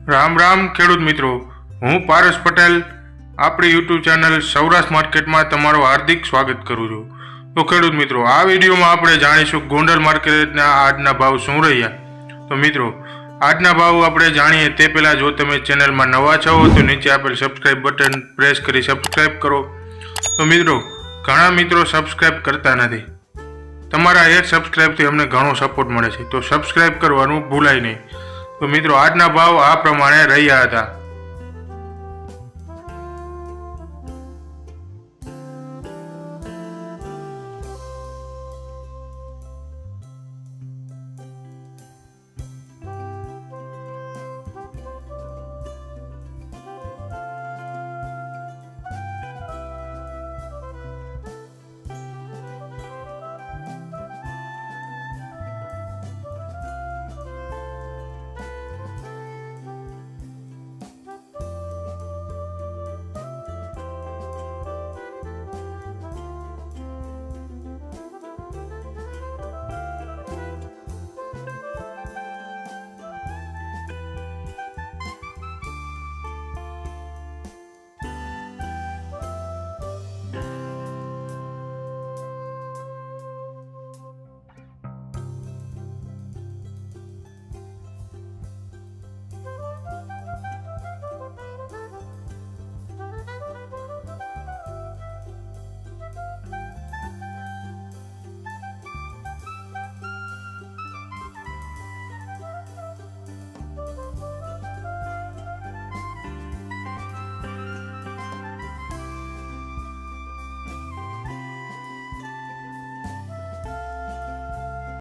રામ રામ ખેડૂત મિત્રો, હું પારસ પટેલ આપણી યુટ્યુબ ચેનલ સૌરાષ્ટ્ર માર્કેટમાં તમારું હાર્દિક સ્વાગત કરું છું। તો ખેડૂત મિત્રો, આ વિડીયોમાં આપણે જાણીશું ગોંડલ માર્કેટના આજના ભાવ શું રહ્યા। તો મિત્રો, આજના ભાવ આપણે જાણીએ તે પહેલાં જો તમે ચેનલમાં નવા છો તો નીચે આપેલ સબસ્ક્રાઇબ બટન પ્રેસ કરી સબસ્ક્રાઇબ કરો। તો મિત્રો, ઘણા મિત્રો સબસ્ક્રાઇબ કરતા નથી, તમારા એક સબસ્ક્રાઇબથી અમને ઘણો સપોર્ટ મળે છે, તો સબસ્ક્રાઇબ કરવાનું ભૂલાય નહીં। તો મિત્રો, આજના ભાવ આ પ્રમાણે રહ્યા હતા।